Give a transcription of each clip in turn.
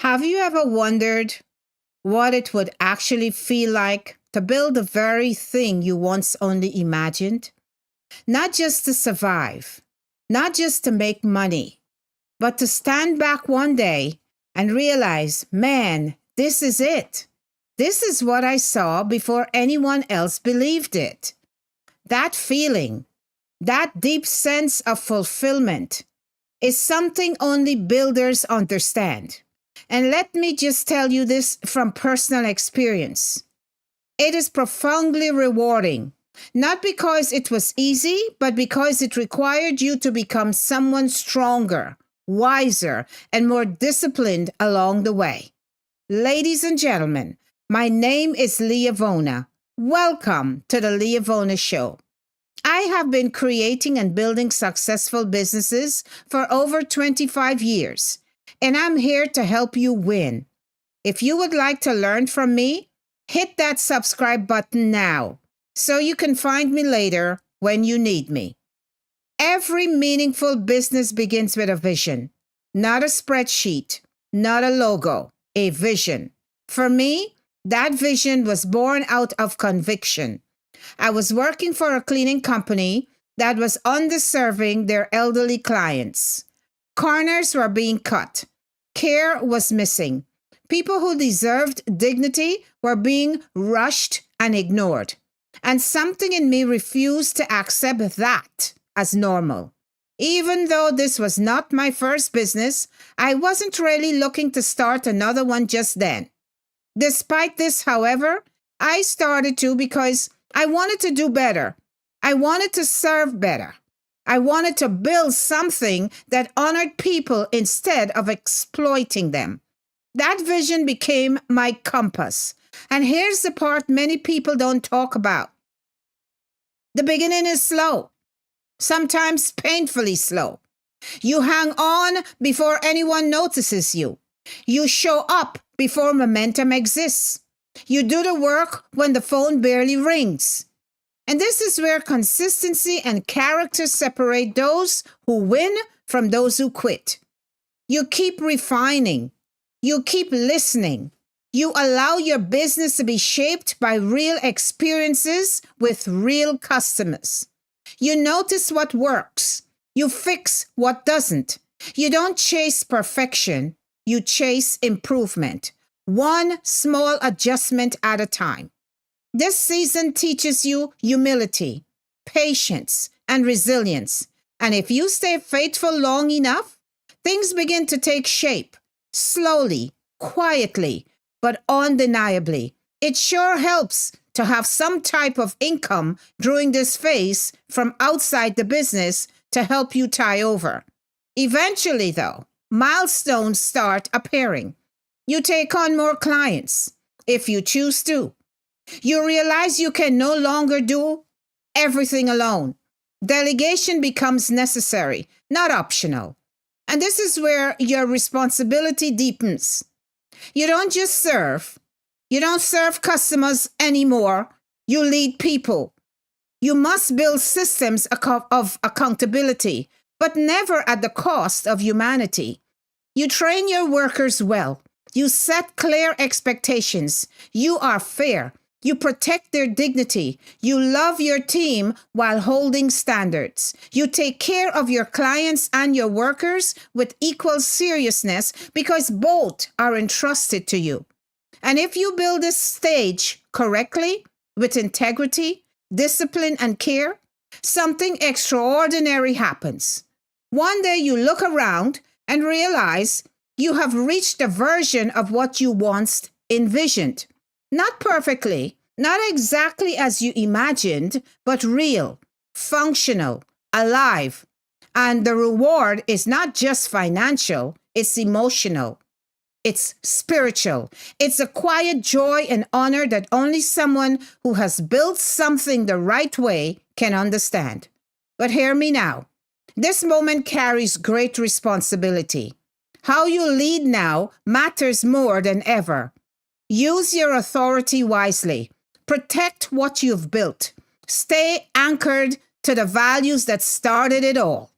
Have you ever wondered what it would actually feel like to build the very thing you once only imagined? Not just to survive, not just to make money, but to stand back one day and realize, man, this is it. This is what I saw before anyone else believed it. That feeling, that deep sense of fulfillment, is something only builders understand. And let me just tell you this from personal experience. It is profoundly rewarding, not because it was easy, but because it required you to become someone stronger, wiser, and more disciplined along the way. Ladies and gentlemen, my name is Leavona. Welcome to the Leavona Show. I have been creating and building successful businesses for over 25 years, and I'm here to help you win. If you would like to learn from me, hit that subscribe button now so you can find me later when you need me. Every meaningful business begins with a vision, not a spreadsheet, not a logo, a vision. For me, that vision was born out of conviction. I was working for a cleaning company that was underserving their elderly clients. Corners were being cut. Care was missing. People who deserved dignity were being rushed and ignored. And something in me refused to accept that as normal. Even though this was not my first business, I wasn't really looking to start another one just then. Despite this, however, I started to because I wanted to do better. I wanted to serve better. I wanted to build something that honored people instead of exploiting them. That vision became my compass. And here's the part many people don't talk about. The beginning is slow, sometimes painfully slow. You hang on before anyone notices you. You show up before momentum exists. You do the work when the phone barely rings. And this is where consistency and character separate those who win from those who quit. You keep refining. You keep listening. You allow your business to be shaped by real experiences with real customers. You notice what works. You fix what doesn't. You don't chase perfection. You chase improvement. One small adjustment at a time. This season teaches you humility, patience, and resilience. And if you stay faithful long enough, things begin to take shape, slowly, quietly, but undeniably. It sure helps to have some type of income during this phase from outside the business to help you tie over. Eventually, though, milestones start appearing. You take on more clients, if you choose to. You realize you can no longer do everything alone. Delegation becomes necessary, not optional. And this is where your responsibility deepens. You don't just serve. You don't serve customers anymore. You lead people. You must build systems of accountability, but never at the cost of humanity. You train your workers well. You set clear expectations. You are fair. You protect their dignity. You love your team while holding standards. You take care of your clients and your workers with equal seriousness because both are entrusted to you. And if you build this stage correctly, with integrity, discipline, and care, something extraordinary happens. One day you look around and realize you have reached a version of what you once envisioned. Not perfectly, not exactly as you imagined, but real, functional, alive. And the reward is not just financial, it's emotional. It's spiritual. It's a quiet joy and honor that only someone who has built something the right way can understand. But hear me now. This moment carries great responsibility. How you lead now matters more than ever. Use your authority wisely. Protect what you've built. Stay anchored to the values that started it all.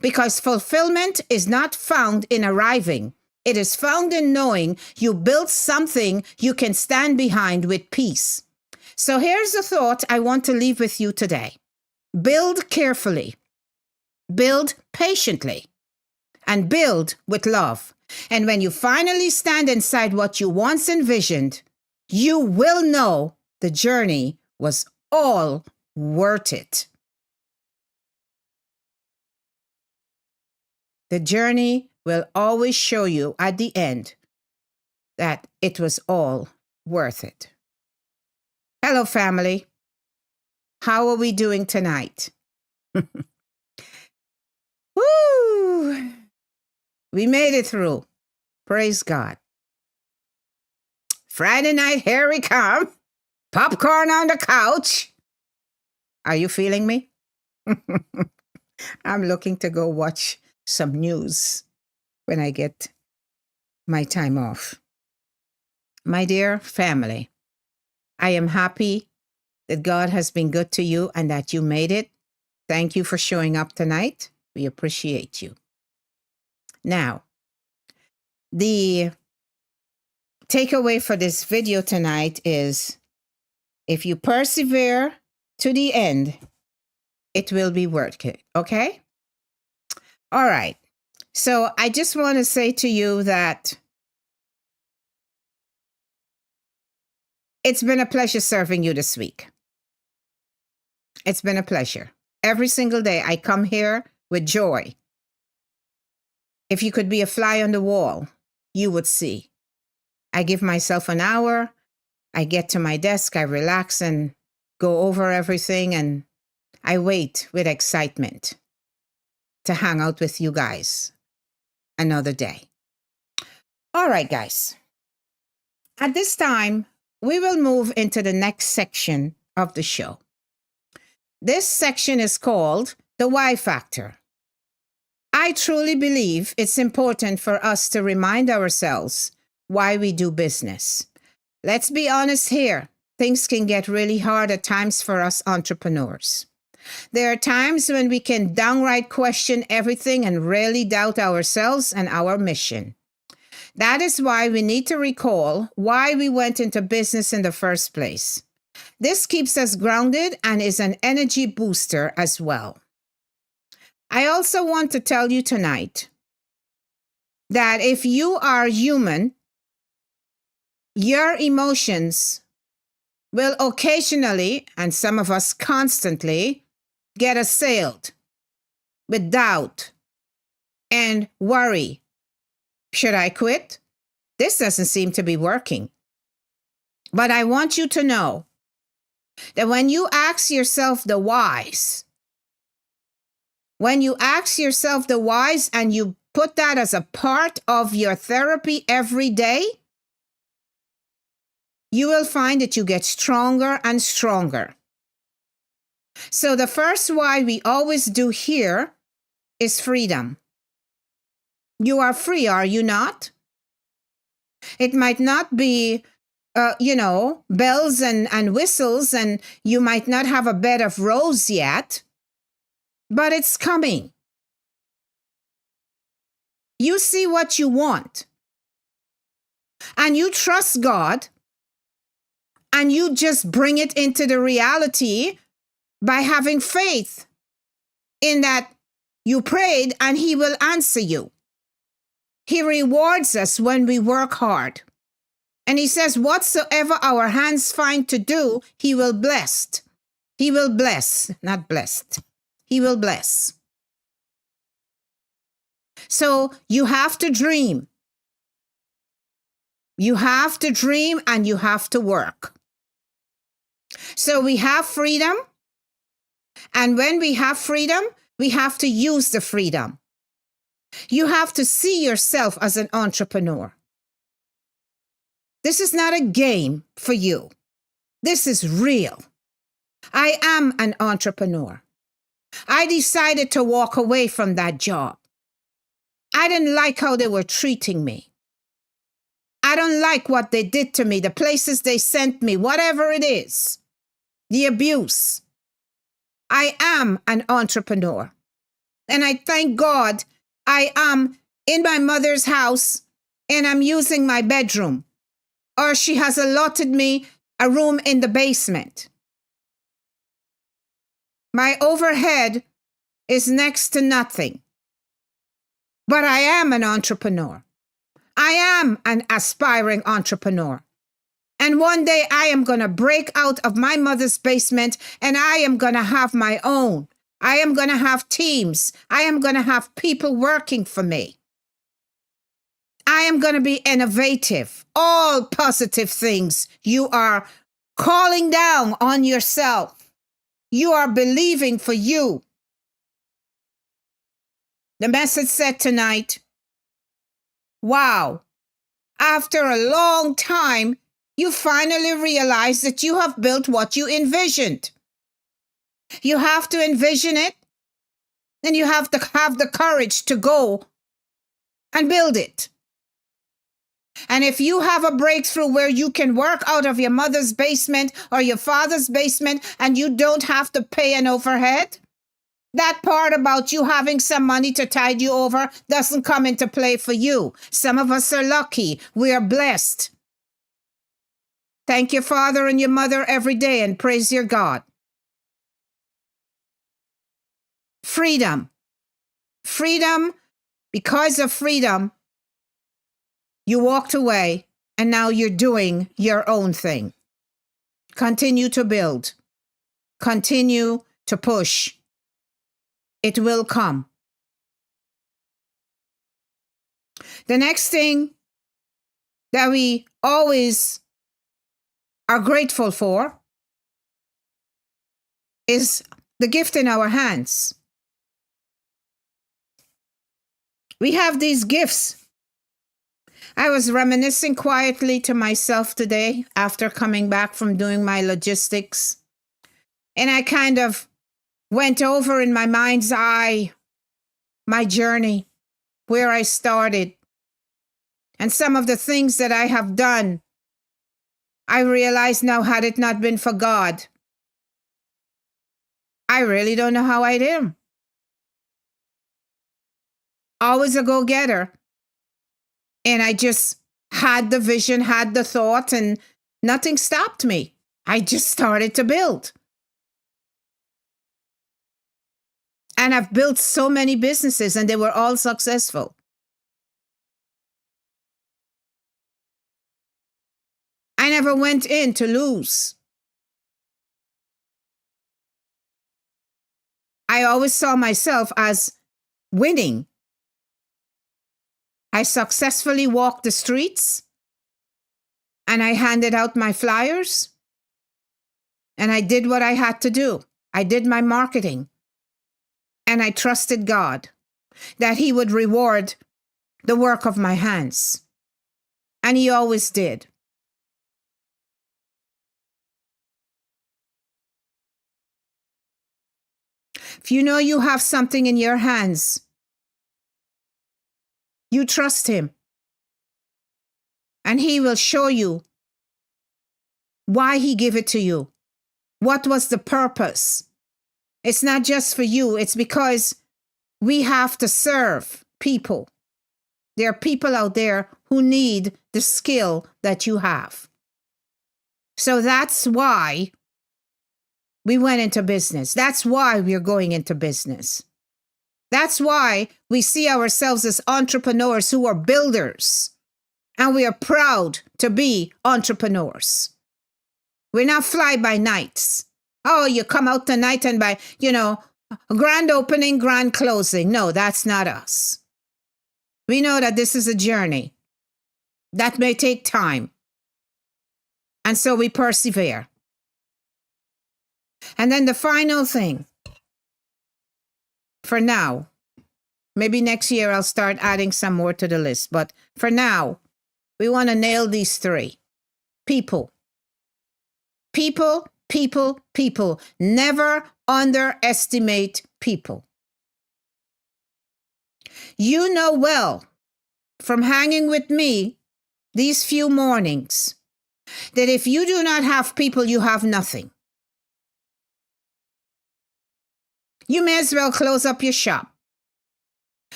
Because fulfillment is not found in arriving. It is found in knowing you built something you can stand behind with peace. So here's the thought I want to leave with you today. Build carefully, build patiently, and build with love. And when you finally stand inside what you once envisioned, you will know the journey was all worth it. The journey will always show you at the end that it was all worth it. Hello, family. How are we doing tonight? Woo! We made it through. Praise God. Friday night, here we come. Popcorn on the couch. Are you feeling me? I'm looking to go watch some news when I get my time off. My dear family, I am happy that God has been good to you and that you made it. Thank you for showing up tonight. We appreciate you. Now, the takeaway for this video tonight is if you persevere to the end, it will be worth it, okay? All right. So I just want to say to you that it's been a pleasure serving you this week. It's been a pleasure. Every single day I come here with joy. If you could be a fly on the wall, you would see. I give myself an hour. I get to my desk. I relax and go over everything. And I wait with excitement to hang out with you guys another day. All right, guys. At this time, we will move into the next section of the show. This section is called the why factor. I truly believe it's important for us to remind ourselves why we do business. Let's be honest here. Things can get really hard at times for us entrepreneurs. There are times when we can downright question everything and really doubt ourselves and our mission. That is why we need to recall why we went into business in the first place. This keeps us grounded and is an energy booster as well. I also want to tell you tonight that if you are human, your emotions will occasionally, and some of us constantly, get assailed with doubt and worry. Should I quit? This doesn't seem to be working. But I want you to know that when you ask yourself the whys, and you put that as a part of your therapy every day, you will find that you get stronger and stronger. So the first why we always do here is freedom. You are free, are you not? It might not be, bells and whistles, and you might not have a bed of roses yet, but it's coming. You see what you want, and you trust God, and you just bring it into the reality by having faith in that you prayed and He will answer you. He rewards us when we work hard. And He says, whatsoever our hands find to do, He will bless. He will bless, not blessed. He will bless. So you have to dream. You have to dream and you have to work. So we have freedom. And when we have freedom, we have to use the freedom. You have to see yourself as an entrepreneur. This is not a game for you. This is real. I am an entrepreneur. I decided to walk away from that job. I didn't like how they were treating me. I don't like what they did to me, the places they sent me, whatever it is, the abuse. I am an entrepreneur. And I thank God I am in my mother's house and I'm using my bedroom, or she has allotted me a room in the basement. My overhead is next to nothing. But I am an entrepreneur. I am an aspiring entrepreneur. And one day I am going to break out of my mother's basement and I am going to have my own. I am going to have teams. I am going to have people working for me. I am going to be innovative. All positive things you are calling down on yourself. You are believing for you. The message said tonight, wow, after a long time, you finally realize that you have built what you envisioned. You have to envision it, and you have to have the courage to go and build it. And if you have a breakthrough where you can work out of your mother's basement or your father's basement and you don't have to pay an overhead, that part about you having some money to tide you over doesn't come into play for you. Some of us are lucky. We are blessed. Thank your father and your mother every day and praise your God. Freedom. Freedom. Because of freedom, you walked away and now you're doing your own thing. Continue to build. Continue to push. It will come. The next thing that we always are grateful for is the gift in our hands. We have these gifts. I was reminiscing quietly to myself today after coming back from doing my logistics. And I kind of went over in my mind's eye my journey, where I started, and some of the things that I have done. I realize now, had it not been for God, I really don't know how I did. Always a go-getter. And I just had the vision, had the thought, and nothing stopped me. I just started to build. And I've built so many businesses, and they were all successful. I never went in to lose. I always saw myself as winning. I successfully walked the streets, and I handed out my flyers, and I did what I had to do. I did my marketing, and I trusted God that He would reward the work of my hands. And He always did. If you know you have something in your hands, you trust Him, and He will show you why He gave it to you. What was the purpose? It's not just for you. It's because we have to serve people. There are people out there who need the skill that you have. So that's why we went into business. That's why we're going into business. That's why we see ourselves as entrepreneurs who are builders. And we are proud to be entrepreneurs. We're not fly-by-nights. Oh, you come out tonight and by, grand opening, grand closing. No, that's not us. We know that this is a journey that may take time. And so we persevere. And then the final thing, for now, maybe next year I'll start adding some more to the list. But for now, we want to nail these three. People. People, people, people. Never underestimate people. You know well from hanging with me these few mornings that if you do not have people, you have nothing. You may as well close up your shop.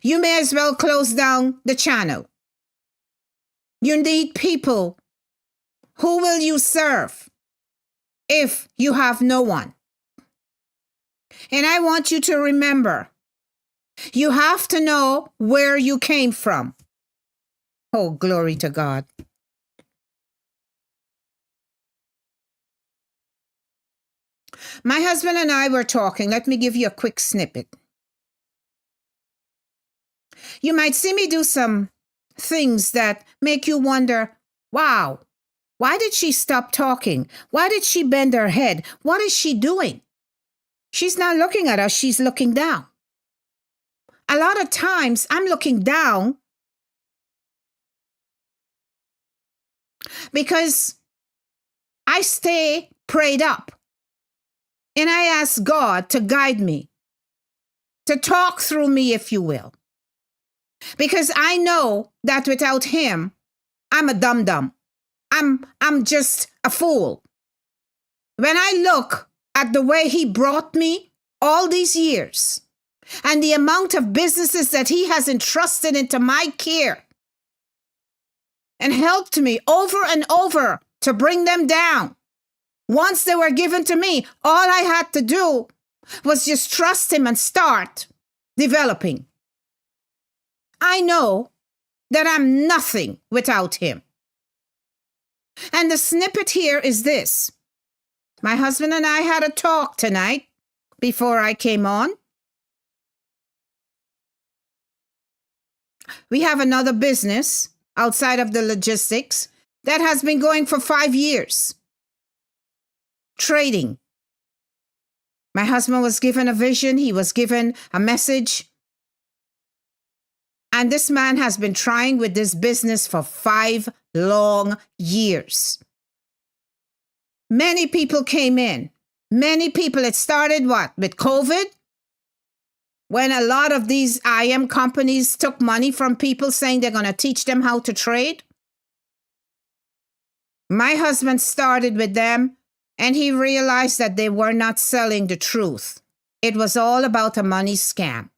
You may as well close down the channel. You need people. Who will you serve if you have no one? And I want you to remember, you have to know where you came from. Oh, glory to God. My husband and I were talking. Let me give you a quick snippet. You might see me do some things that make you wonder, wow, why did she stop talking? Why did she bend her head? What is she doing? She's not looking at us, she's looking down. A lot of times I'm looking down because I stay prayed up and I ask God to guide me, to talk through me, if you will. Because I know that without him, I'm a dum-dum. I'm just a fool. When I look at the way he brought me all these years and the amount of businesses that he has entrusted into my care and helped me over and over to bring them down. Once they were given to me, all I had to do was just trust him and start developing. I know that I'm nothing without him. And the snippet here is this. My husband and I had a talk tonight before I came on. We have another business outside of the logistics that has been going for 5 years. Trading. My husband was given a vision. He was given a message. And this man has been trying with this business for 5 long years. Many people came in. Many people, it started what? With COVID? When a lot of these IM companies took money from people saying they're going to teach them how to trade. My husband started with them and he realized that they were not selling the truth. It was all about a money scam.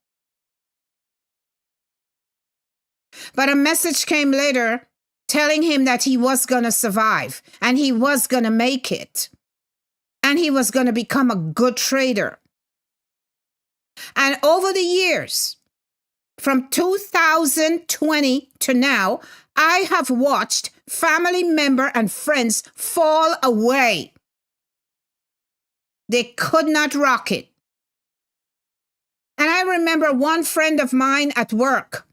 But a message came later telling him that he was going to survive and he was going to make it. And he was going to become a good trader. And over the years, from 2020 to now, I have watched family member and friends fall away. They could not rock it. And I remember one friend of mine at work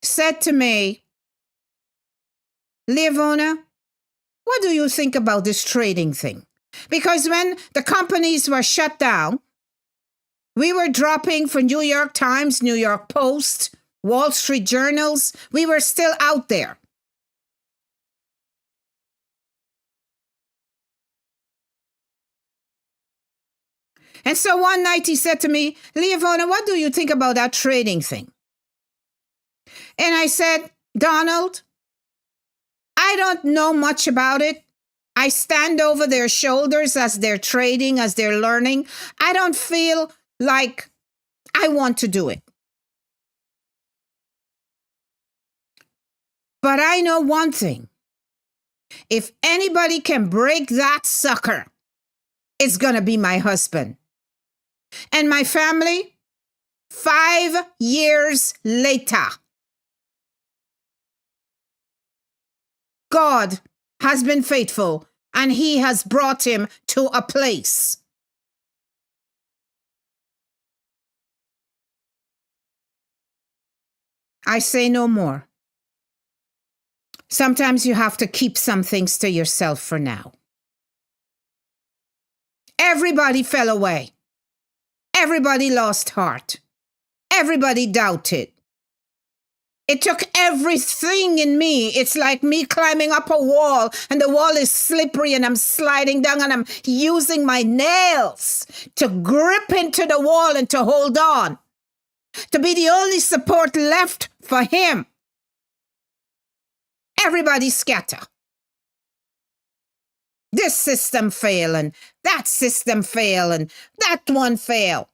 said to me, Leavona, what do you think about this trading thing? Because when the companies were shut down, we were dropping for New York Times, New York Post, Wall Street journals. We were still out there. And so one night he said to me, Leavona, what do you think about that trading thing? And I said, Donald, I don't know much about it. I stand over their shoulders as they're trading, as they're learning. I don't feel like I want to do it. But I know one thing. If anybody can break that sucker, it's going to be my husband. And my family, 5 years later, God has been faithful and he has brought him to a place. I say no more. Sometimes you have to keep some things to yourself for now. Everybody fell away. Everybody lost heart. Everybody doubted. It took everything in me. It's like me climbing up a wall and the wall is slippery and I'm sliding down and I'm using my nails to grip into the wall and to hold on. To be the only support left for him. Everybody scatter. This system fail and that system fail and that one fail.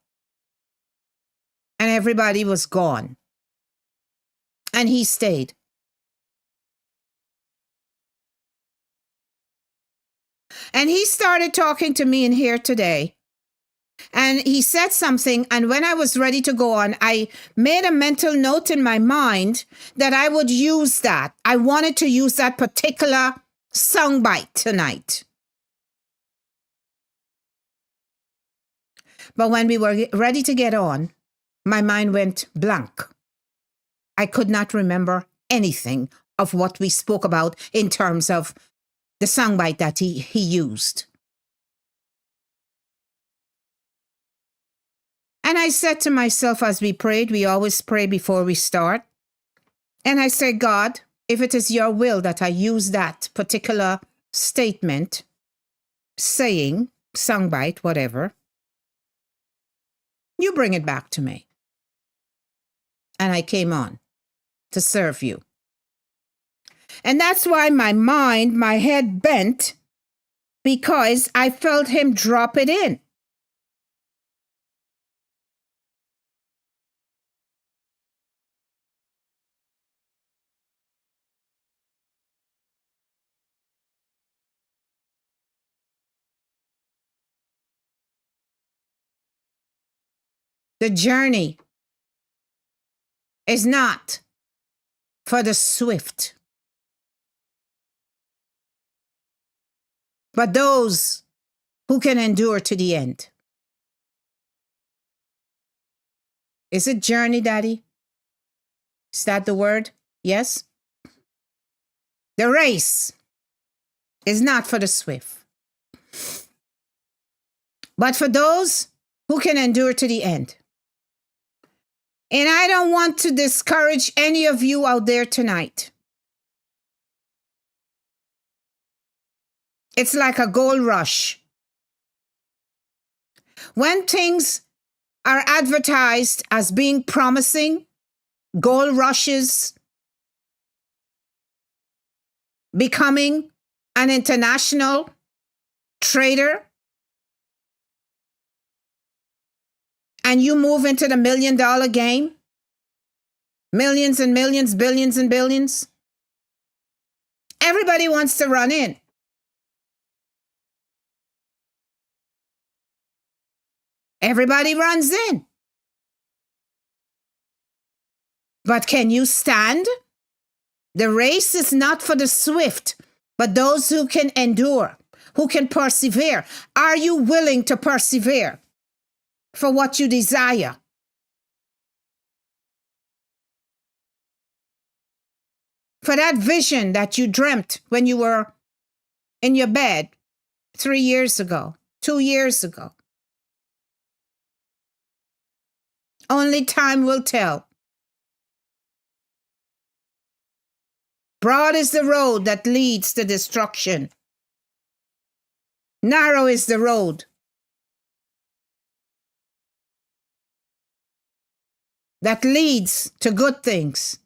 And everybody was gone. And he stayed. And he started talking to me in here today. And he said something, and when I was ready to go on, I made a mental note in my mind that I would use that. I wanted to use that particular soundbite tonight. But when we were ready to get on, my mind went blank. I could not remember anything of what we spoke about in terms of the soundbite that he used. And I said to myself as we prayed, we always pray before we start. And I said, God, if it is your will that I use that particular statement, saying, soundbite, whatever, you bring it back to me. And I came on to serve you. And that's why my head bent, because I felt him drop it in. The journey is not for the swift, but those who can endure to the end. Is it journey, Daddy? Is that the word? Yes? The race is not for the swift, but for those who can endure to the end. And I don't want to discourage any of you out there tonight. It's like a gold rush. When things are advertised as being promising, gold rushes, becoming an international trader, and you move into the $1 million game, millions and millions, billions and billions, everybody wants to run in. Everybody runs in. But can you stand? The race is not for the swift, but those who can endure, who can persevere. Are you willing to persevere for what you desire? For that vision that you dreamt when you were in your bed 3 years ago, 2 years ago. Only time will tell. Broad is the road that leads to destruction. Narrow is the road that leads to good things.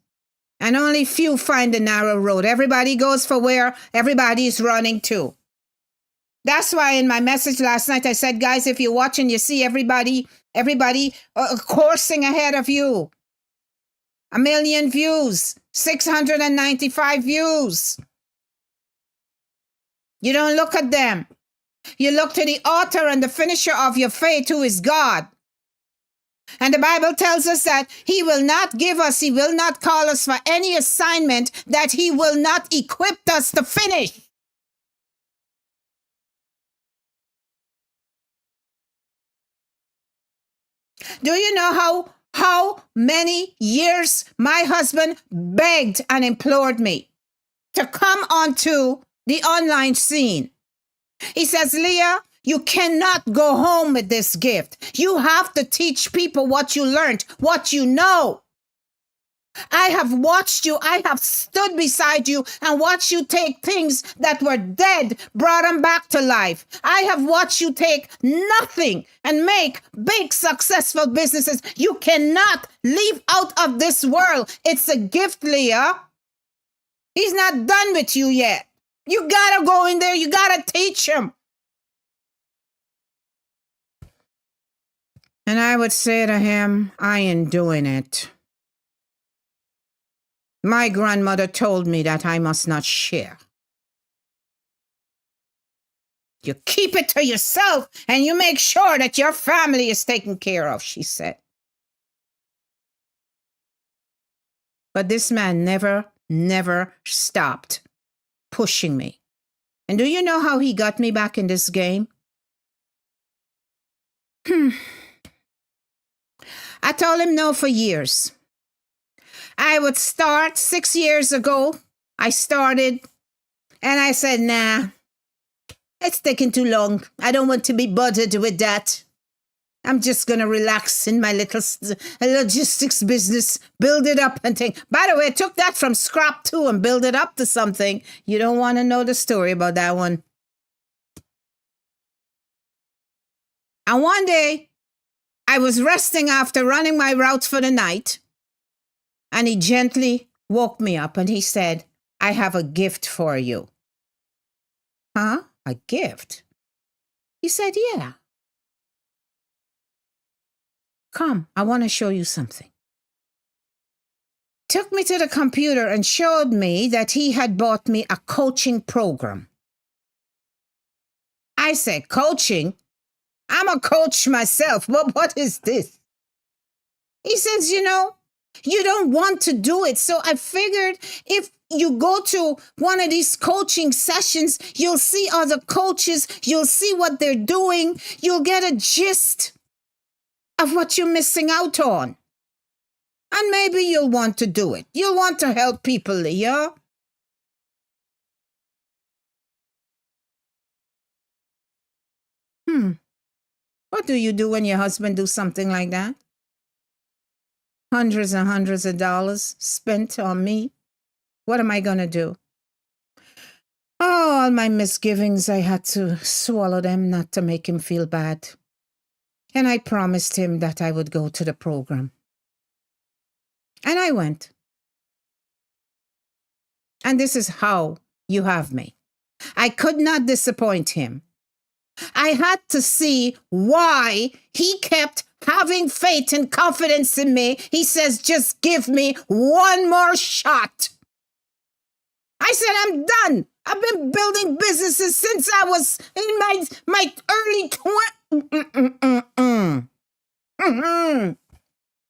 And only few find the narrow road. Everybody goes for where everybody is running to. That's why in my message last night, I said, guys, if you're watching, you see everybody coursing ahead of you. 1 million views, 695 views. You don't look at them. You look to the author and the finisher of your faith, who is God. And the Bible tells us that he will not call us for any assignment that he will not equip us to finish. Do you know how many years my husband begged and implored me to come onto the online scene? He says, Leah, you cannot go home with this gift. You have to teach people what you learned, what you know. I have watched you. I have stood beside you and watched you take things that were dead, brought them back to life. I have watched you take nothing and make big, successful businesses. You cannot leave out of this world. It's a gift, Leah. He's not done with you yet. You gotta go in there. You gotta teach him. And I would say to him, I ain't doing it. My grandmother told me that I must not share. You keep it to yourself and you make sure that your family is taken care of, she said. But this man never stopped pushing me. And do you know how he got me back in this game? I told him no for years. I would start 6 years ago. I started and I said, nah, it's taking too long. I don't want to be bothered with that. I'm just going to relax in my little logistics business, build it up and think. By the way, I took that from scrap too and build it up to something. You don't want to know the story about that one. And one day, I was resting after running my routes for the night. And he gently woke me up and he said, I have a gift for you. Huh? A gift? He said, yeah. Come, I want to show you something. Took me to the computer and showed me that he had bought me a coaching program. I said, coaching? I'm a coach myself. What is this? He says, you don't want to do it. So I figured if you go to one of these coaching sessions, you'll see other coaches, you'll see what they're doing, you'll get a gist of what you're missing out on. And maybe you'll want to do it. You'll want to help people, Leah. What do you do when your husband do something like that? Hundreds and hundreds of dollars spent on me. What am I going to do? Oh, all my misgivings, I had to swallow them not to make him feel bad. And I promised him that I would go to the program. And I went. And this is how you have me. I could not disappoint him. I had to see why he kept having faith and confidence in me. He says, just give me one more shot. I said, I'm done. I've been building businesses since I was in my early 20s.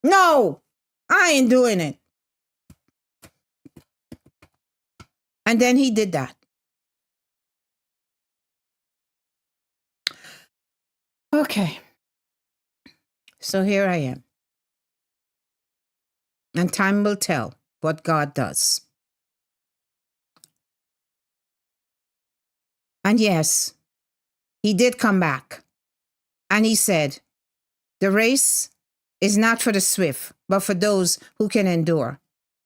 No, I ain't doing it. And then he did that. Okay. So here I am. And time will tell what God does. And yes, he did come back. And he said, the race is not for the swift, but for those who can endure.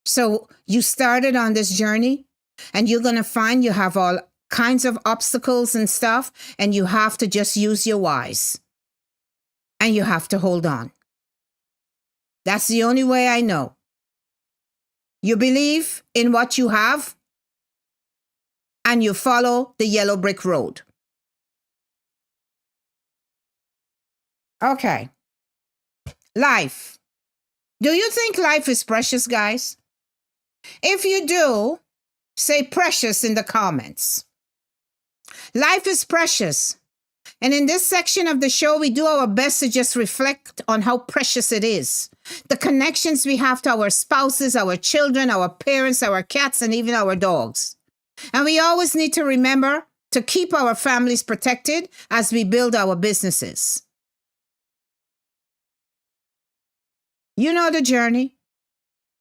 So you started on this journey and you're going to find you have all kinds of obstacles and stuff, and you have to just use your wise. And you have to hold on. That's the only way I know. You believe in what you have, and you follow the yellow brick road. Okay. Life. Do you think life is precious, guys? If you do, say precious in the comments. Life is precious. And in this section of the show, we do our best to just reflect on how precious it is. The connections we have to our spouses, our children, our parents, our cats, and even our dogs. And we always need to remember to keep our families protected as we build our businesses. You know the journey.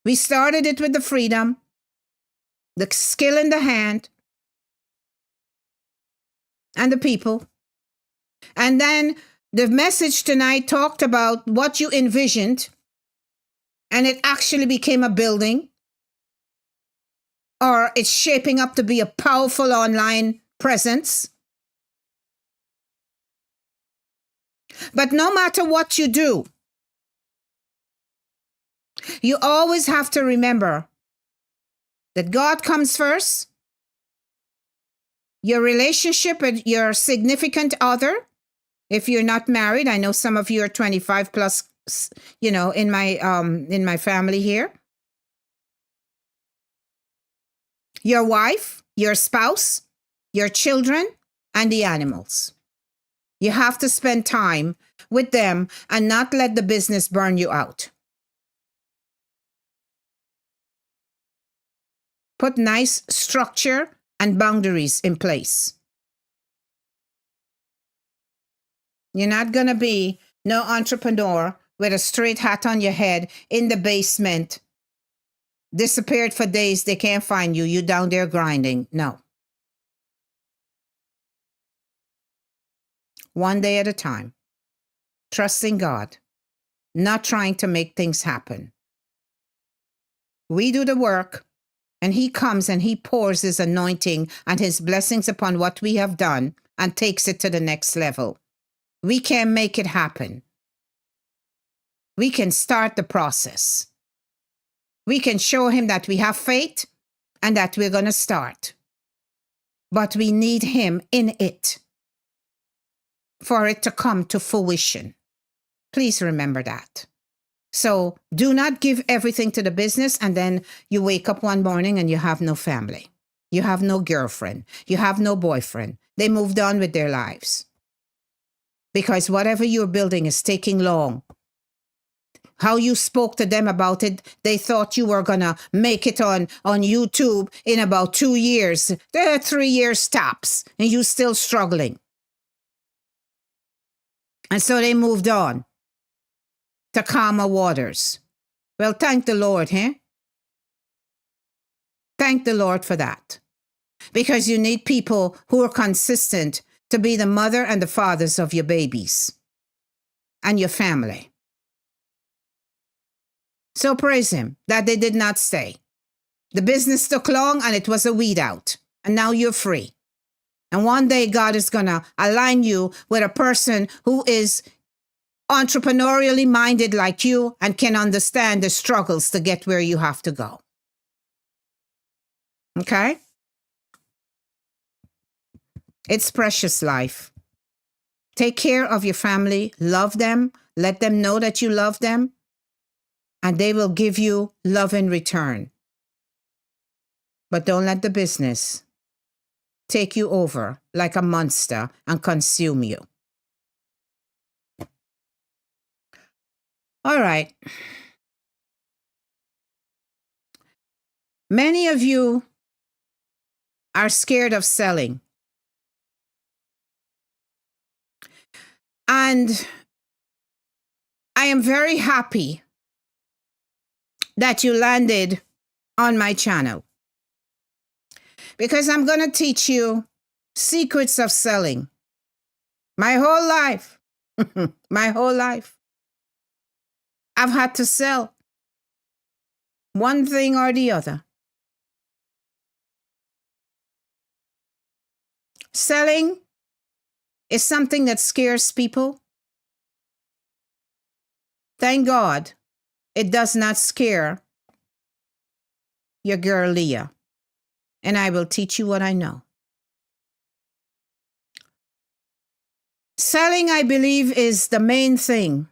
We started it with the freedom, the skill in the hand, and the people. And then the message tonight talked about what you envisioned, and it actually became a building, or it's shaping up to be a powerful online presence. But no matter what you do, you always have to remember that God comes first. Your relationship with your significant other, if you're not married, I know some of you are 25 plus, in my family here. Your wife, your spouse, your children, and the animals. You have to spend time with them and not let the business burn you out. Put nice structure and boundaries in place. You're not going to be no entrepreneur with a straight hat on your head in the basement, disappeared for days, they can't find you, you down there grinding. No. One day at a time. Trusting God, not trying to make things happen. We do the work, and He comes and He pours His anointing and His blessings upon what we have done and takes it to the next level. We can make it happen. We can start the process. We can show Him that we have faith and that we're going to start. But we need Him in it for it to come to fruition. Please remember that. So do not give everything to the business and then you wake up one morning and you have no family. You have no girlfriend. You have no boyfriend. They moved on with their lives. Because whatever you're building is taking long. How you spoke to them about it, they thought you were going to make it on YouTube in about 2 years. They're 3 years tops and you're still struggling. And so they moved on to calmer waters. Well, thank the Lord, eh? Thank the Lord for that. Because you need people who are consistent to be the mother and the fathers of your babies and your family. So praise Him that they did not stay. The business took long and it was a weed out. And now you're free. And one day God is going to align you with a person who is entrepreneurially minded like you and can understand the struggles to get where you have to go. Okay? It's precious life. Take care of your family. Love them. Let them know that you love them. And they will give you love in return. But don't let the business take you over like a monster and consume you. All right. Many of you are scared of selling. And I am very happy that you landed on my channel. Because I'm going to teach you secrets of selling. My whole life. My whole life. I've had to sell one thing or the other. Selling is something that scares people. Thank God it does not scare your girl Leah. And I will teach you what I know. Selling, I believe, is the main thing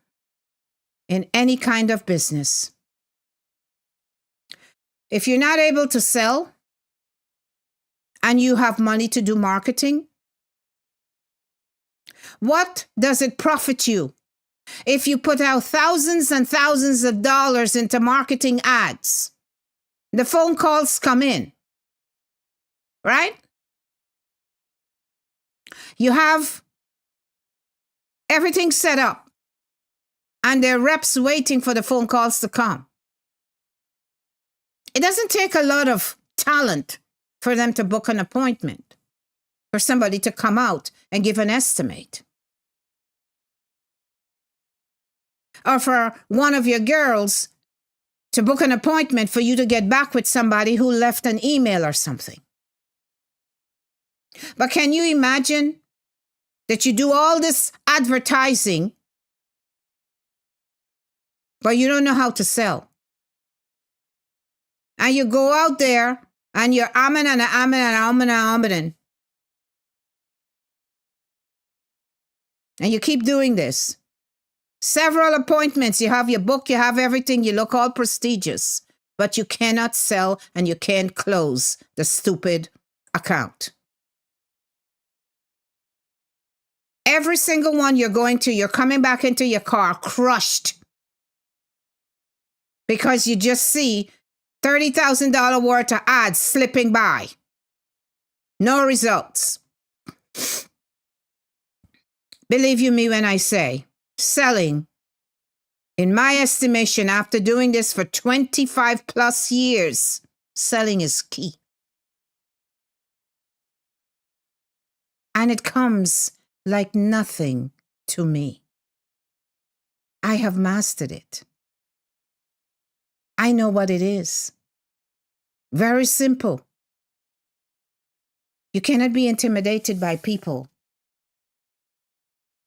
in any kind of business. If you're not able to sell and you have money to do marketing, what does it profit you if you put out thousands and thousands of dollars into marketing ads? The phone calls come in, right? You have everything set up and there are reps waiting for the phone calls to come. It doesn't take a lot of talent for them to book an appointment, for somebody to come out and give an estimate. Or for one of your girls to book an appointment for you to get back with somebody who left an email or something. But can you imagine that you do all this advertising, but you don't know how to sell? And you go out there and you're amen and amen and amen and amen. And you keep doing this. Several appointments, you have your book, you have everything, you look all prestigious, but you cannot sell and you can't close the stupid account. Every single one you're coming back into your car crushed because you just see $30,000 worth of ads slipping by. No results. Believe you me when I say, selling, in my estimation, after doing this for 25 plus years, selling is key. And it comes like nothing to me. I have mastered it. I know what it is. Very simple. You cannot be intimidated by people.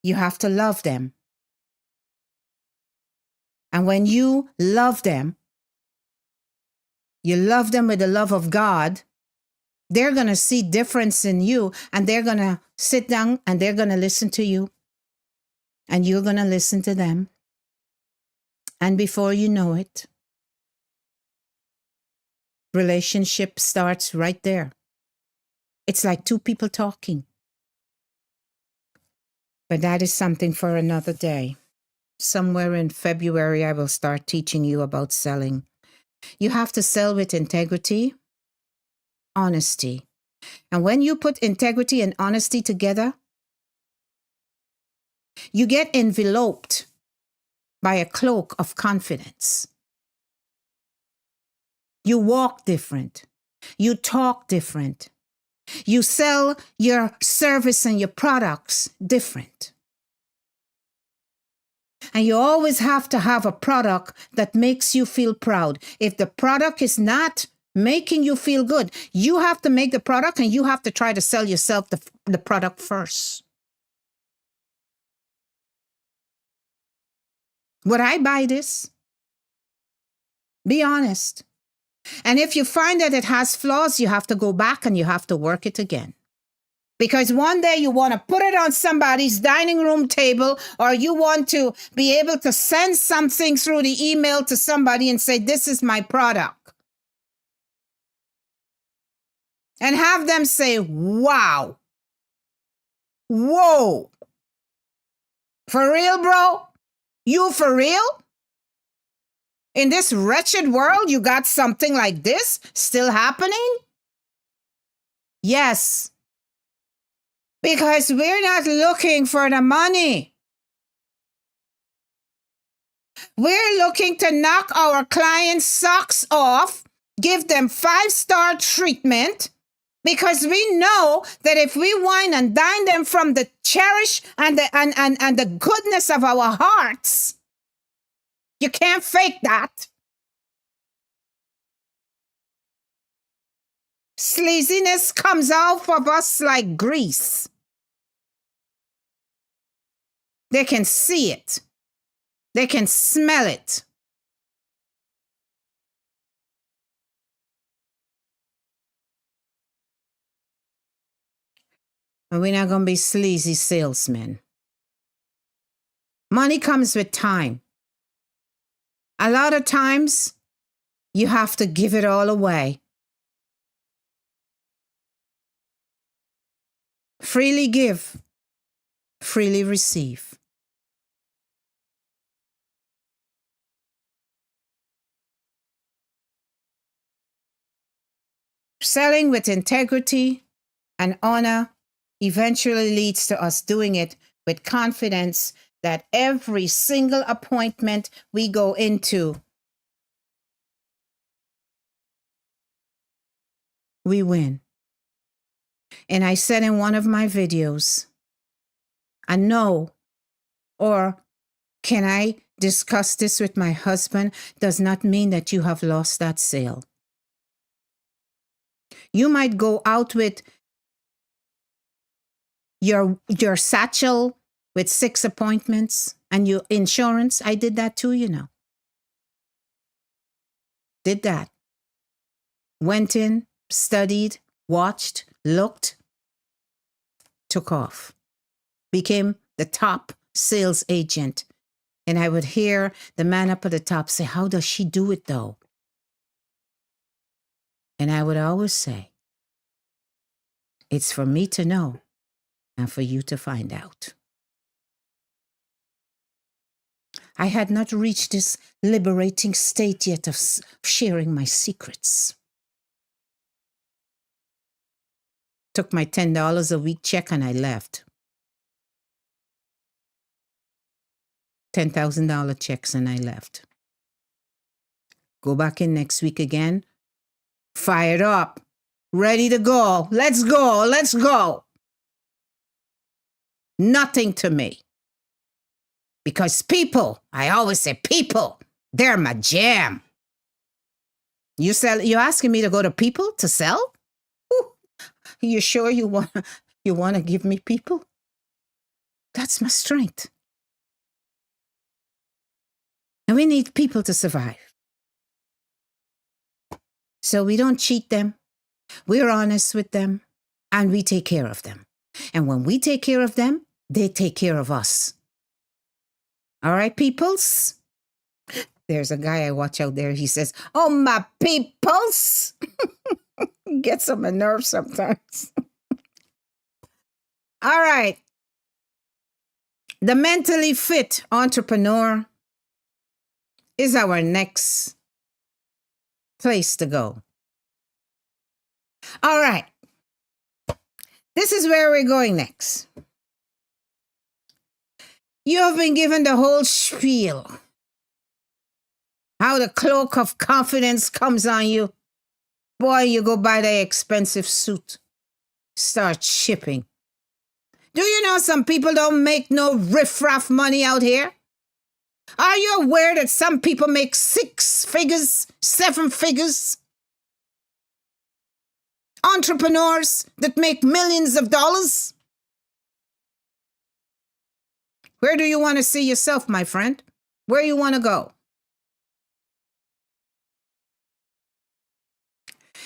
You have to love them. And when you love them with the love of God, they're going to see difference in you, and they're going to sit down and they're going to listen to you. And you're going to listen to them. And before you know it, relationship starts right there. It's like two people talking. But that is something for another day. Somewhere in February, I will start teaching you about selling. You have to sell with integrity, honesty. And when you put integrity and honesty together, you get enveloped by a cloak of confidence. You walk different. You talk different. You sell your service and your products different. And you always have to have a product that makes you feel proud. If the product is not making you feel good, you have to make the product and you have to try to sell yourself the product first. Would I buy this? Be honest. And if you find that it has flaws, you have to go back and you have to work it again. Because one day you want to put it on somebody's dining room table, or you want to be able to send something through the email to somebody and say, this is my product. And have them say, wow. Whoa. For real, bro? You for real? In this wretched world, you got something like this still happening? Yes. Because we're not looking for the money. We're looking to knock our clients' socks off, give them 5-star treatment, because we know that if we wine and dine them from the cherish and the goodness of our hearts, you can't fake that. Sleaziness comes off of us like grease. They can see it. They can smell it. And we're not going to be sleazy salesmen. Money comes with time. A lot of times, you have to give it all away. Freely give, freely receive. Selling with integrity and honor eventually leads to us doing it with confidence that every single appointment we go into, we win. And I said in one of my videos, I know, or can I discuss this with my husband, does not mean that you have lost that sale. You might go out with your satchel with 6 appointments and your insurance. I did that too, you know. Did that. Went in, studied, watched, looked, took off. Became the top sales agent. And I would hear the man up at the top say, how does she do it though? And I would always say, it's for me to know and for you to find out. I had not reached this liberating state yet of sharing my secrets. Took my $10 a week check and I left. $10,000 checks and I left. Go back in next week again. Fired up. Ready to go. Let's go. Let's go. Nothing to me. Because people, I always say people, they're my jam. You're asking me to go to people to sell? Ooh, you sure you want to give me people? That's my strength. And we need people to survive. So we don't cheat them. We're honest with them and we take care of them. And when we take care of them, they take care of us. All right, peoples? There's a guy I watch out there. He says, oh, my peoples. Gets on my nerves sometimes. All right. The mentally fit entrepreneur is our next place to go. All right. This is where we're going next. You have been given the whole spiel. How the cloak of confidence comes on you. Boy, you go buy the expensive suit. Start shipping. Do you know some people don't make no riffraff money out here? Are you aware that some people make 6 figures, 7 figures? Entrepreneurs that make millions of dollars? Where do you want to see yourself, my friend? Where you want to go?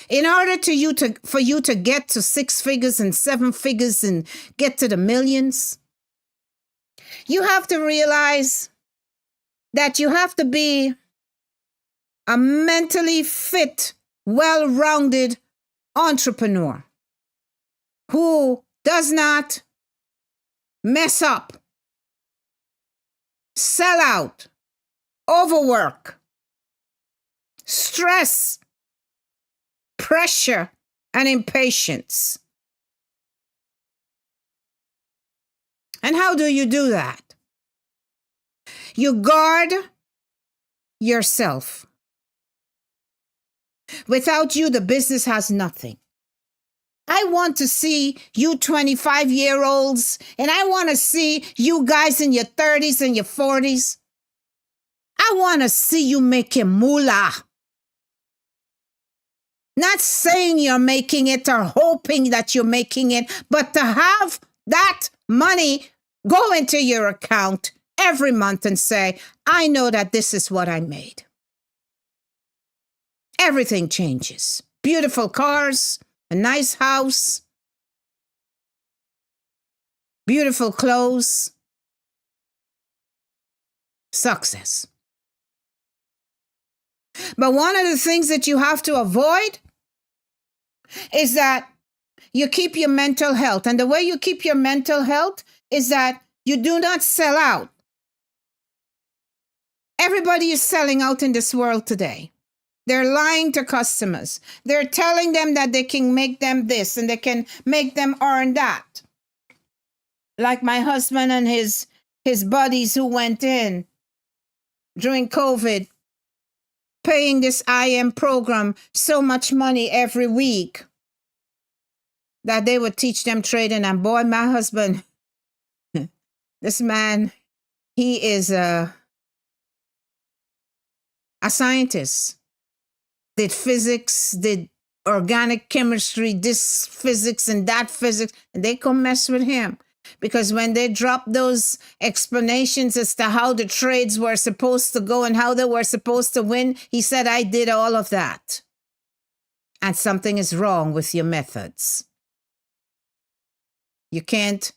In order for you to get to 6 figures and 7 figures and get to the millions, you have to realize that you have to be a mentally fit, well-rounded entrepreneur who does not mess up, sell out, overwork, stress, pressure, and impatience. And how do you do that? You guard yourself. Without you, the business has nothing. I want to see you 25-year-olds, and I want to see you guys in your 30s and your 40s. I want to see you making moolah. Not saying you're making it or hoping that you're making it, but to have that money go into your account every month and say, I know that this is what I made. Everything changes. Beautiful cars, a nice house, beautiful clothes, success. But one of the things that you have to avoid is that you keep your mental health. And the way you keep your mental health is that you do not sell out. Everybody is selling out in this world today. They're lying to customers. They're telling them that they can make them this and they can make them earn that. Like my husband and his buddies who went in during COVID, paying this IM program so much money every week that they would teach them trading. And boy, my husband, this man, he is a scientist. Did physics, did organic chemistry, this physics and that physics, and they come mess with him. Because when they dropped those explanations as to how the trades were supposed to go and how they were supposed to win, he said, I did all of that. And something is wrong with your methods. You can't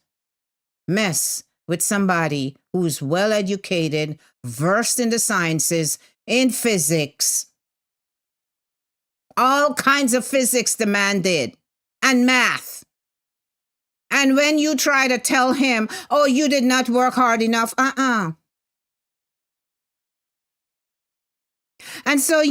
mess with somebody who's well educated, versed in the sciences, in physics. All kinds of physics the man did, and math. And when you try to tell him, oh, you did not work hard enough, And so,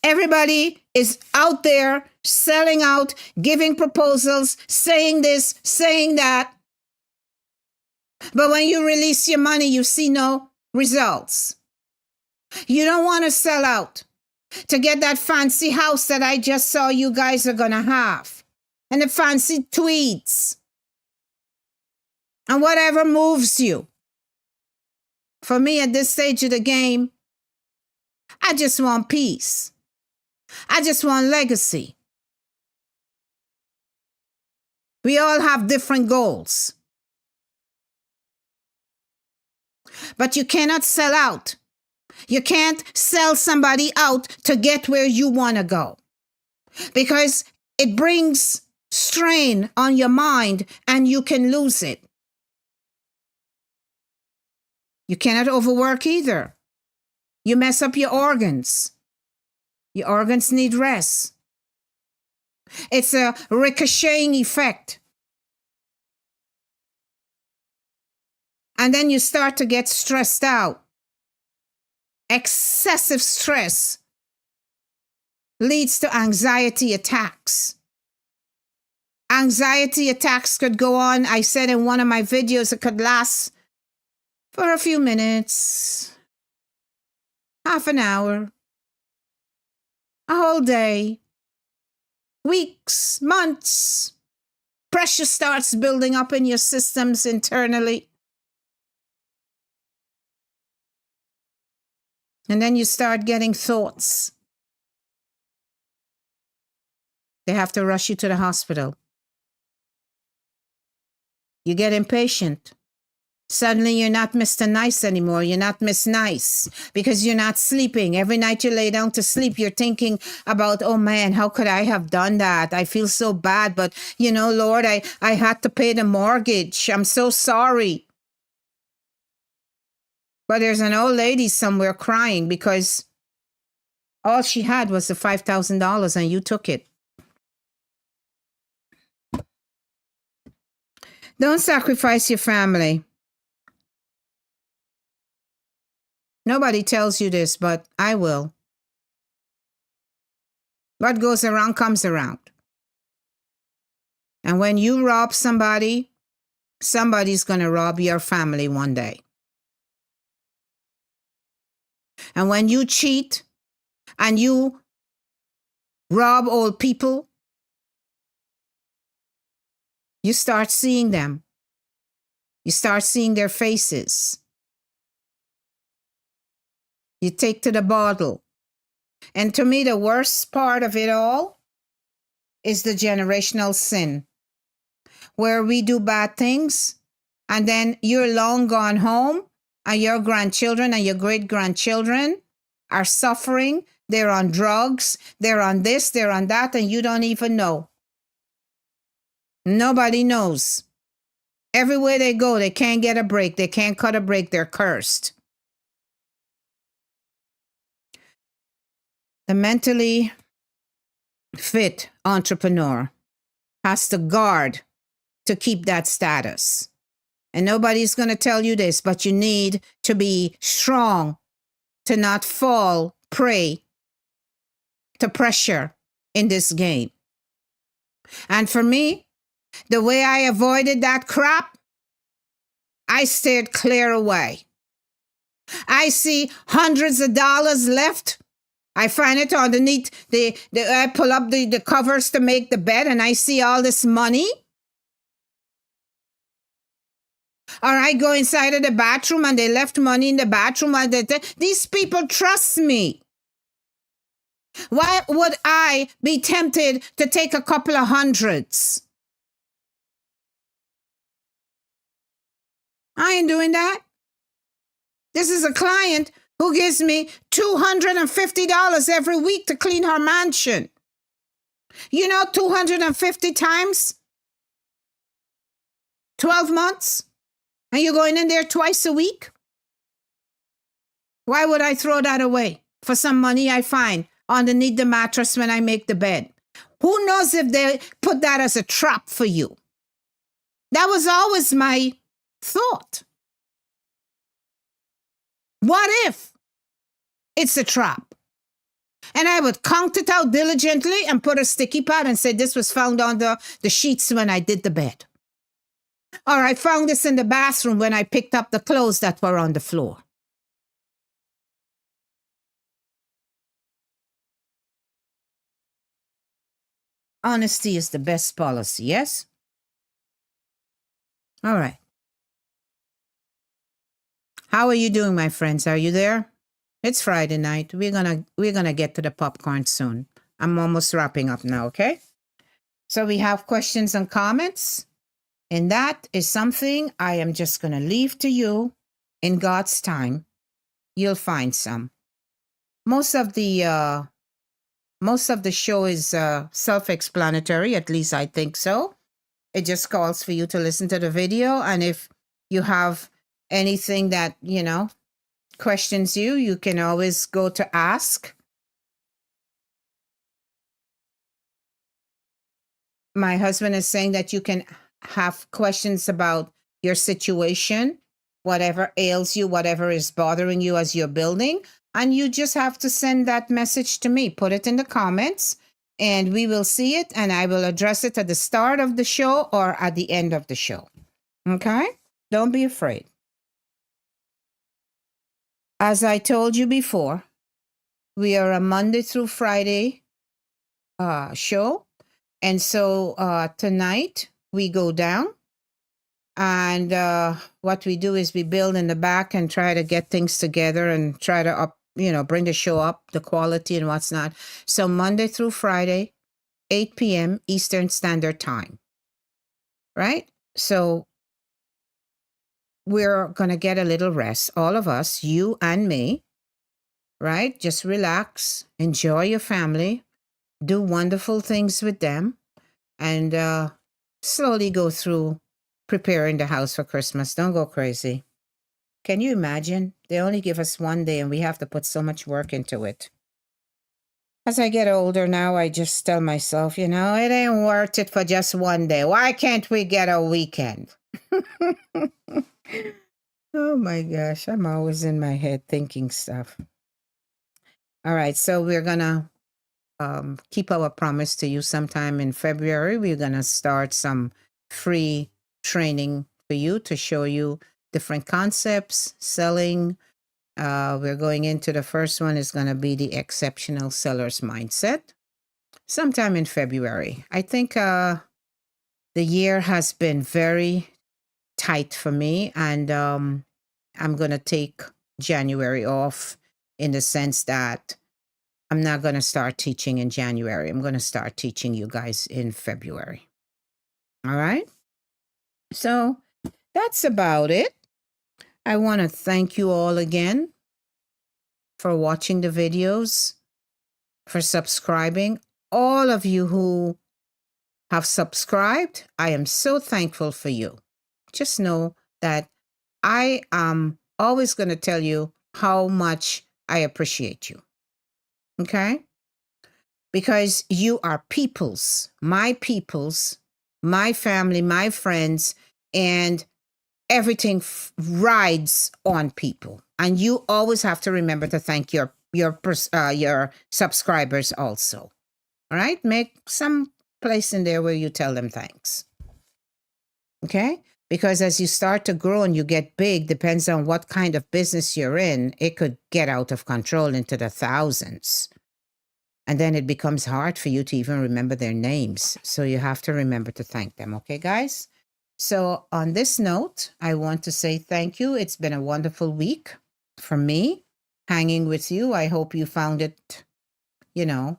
everybody is out there selling out, giving proposals, saying this, saying that. But when you release your money, you see no results. You don't want to sell out to get that fancy house that I just saw you guys are going to have, and the fancy tweets, and whatever moves you. For me, at this stage of the game, I just want peace. I just want legacy. We all have different goals. But you cannot sell out. You can't sell somebody out to get where you want to go, because it brings strain on your mind and you can lose it. You cannot overwork either. You mess up your organs. Your organs need rest. It's a ricocheting effect. And then you start to get stressed out. Excessive stress leads to anxiety attacks. Anxiety attacks could go on. I said in one of my videos, it could last for a few minutes, half an hour, a whole day, weeks, months. Pressure starts building up in your systems internally. And then you start getting thoughts. They have to rush you to the hospital. You get impatient. Suddenly you're not Mr. Nice anymore. You're not Miss Nice because you're not sleeping. Every night you lay down to sleep, you're thinking about, oh man, how could I have done that? I feel so bad, but Lord, I had to pay the mortgage. I'm so sorry. But there's an old lady somewhere crying because all she had was the $5,000 and you took it. Don't sacrifice your family. Nobody tells you this, but I will. What goes around comes around. And when you rob somebody, somebody's going to rob your family one day. And when you cheat and you rob old people, you start seeing them. You start seeing their faces. You take to the bottle. And to me, the worst part of it all is the generational sin, where we do bad things and then you're long gone home and your grandchildren and your great-grandchildren are suffering. They're on drugs, they're on this, they're on that, and you don't even know. Nobody knows. Everywhere they go, they can't get a break. They can't cut a break. They're cursed. The mentally fit entrepreneur has to guard to keep that status. And nobody's going to tell you this, but you need to be strong to not fall prey to pressure in this game. And for me, the way I avoided that crap, I steered clear away. I see hundreds of dollars left. I find it underneath I pull up the covers to make the bed and I see all this money. Or I go inside of the bathroom and they left money in the bathroom. These people trust me. Why would I be tempted to take a couple of hundreds? I ain't doing that. This is a client who gives me $250 every week to clean her mansion. 250 times 12 months? And you're going in there twice a week? Why would I throw that away for some money I find underneath the mattress when I make the bed? Who knows if they put that as a trap for you? That was always my thought. What if It's a trap. And I would count it out diligently and put a sticky pad and say this was found on the sheets when I did the bed. Or I found this in the bathroom when I picked up the clothes that were on the floor. Honesty is the best policy, yes? All right. How are you doing, my friends? Are you there? It's Friday night. We're gonna get to the popcorn soon. I'm almost wrapping up now, okay? So we have questions and comments, and that is something I am just gonna leave to you in God's time. You'll find some. Most of the show is self-explanatory, at least I think so. It just calls for you to listen to the video, and if you have anything that, questions you, you can always go to ask. My husband is saying that you can have questions about your situation, whatever ails you, whatever is bothering you as you're building, and you just have to send that message to me. Put it in the comments, and we will see it, and I will address it at the start of the show or at the end of the show. Okay? Don't be afraid. As I told you before, we are a Monday through Friday show. And so tonight we go down, and what we do is we build in the back and try to get things together and try to bring the show up, the quality and what's not. So Monday through Friday, 8 p.m. Eastern Standard Time, right? So we're going to get a little rest, all of us, you and me, right? Just relax, enjoy your family, do wonderful things with them, and slowly go through preparing the house for Christmas. Don't go crazy. Can you imagine? They only give us one day and we have to put so much work into it. As I get older now, I just tell myself, it ain't worth it for just one day. Why can't we get a weekend? Oh my gosh, I'm always in my head thinking stuff. All right, so we're going to keep our promise to you. Sometime in February, we're going to start some free training for you to show you different concepts, selling. We're going into the first one is going to be the exceptional seller's mindset. Sometime in February. I think the year has been very tight for me, and I'm going to take January off in the sense that I'm not going to start teaching in January. I'm going to start teaching you guys in February. All right? So that's about it. I want to thank you all again for watching the videos, for subscribing. All of you who have subscribed, I am so thankful for you. Just know that I am always going to tell you how much I appreciate you. Okay? Because you are peoples, my family, my friends, and everything rides on people. And you always have to remember to thank your subscribers also. All right? Make some place in there where you tell them thanks. Okay? Because as you start to grow and you get big, depends on what kind of business you're in, it could get out of control into the thousands. And then it becomes hard for you to even remember their names. So you have to remember to thank them. Okay, guys? So on this note, I want to say thank you. It's been a wonderful week for me hanging with you. I hope you found it,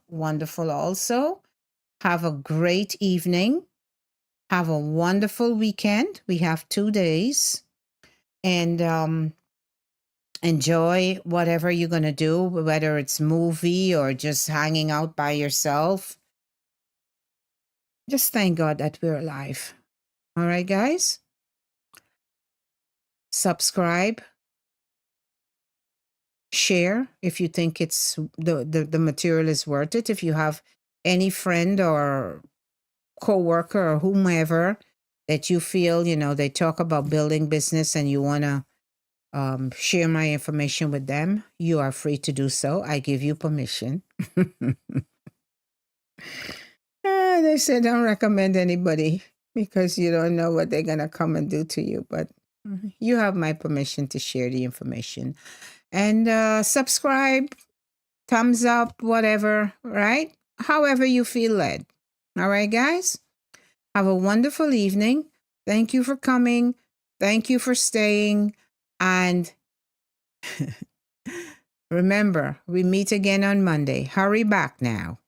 wonderful also. Have a great evening. Have a wonderful weekend. We have 2 days. And enjoy whatever you're going to do, whether it's movie or just hanging out by yourself. Just thank God that we're alive. All right, guys? Subscribe. Share if you think it's the material is worth it. If you have any friend or co-worker or whomever that you feel, they talk about building business and you want to share my information with them, you are free to do so. I give you permission. They said don't recommend anybody because you don't know what they're going to come and do to you. But you have my permission to share the information. And subscribe, thumbs up, whatever, right? However you feel led. All right, guys? Have a wonderful evening. Thank you for coming. Thank you for staying. And remember, we meet again on Monday. Hurry back now.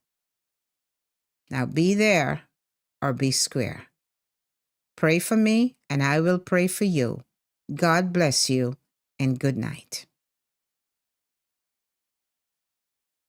Now be there or be square. Pray for me and I will pray for you. God bless you and good night.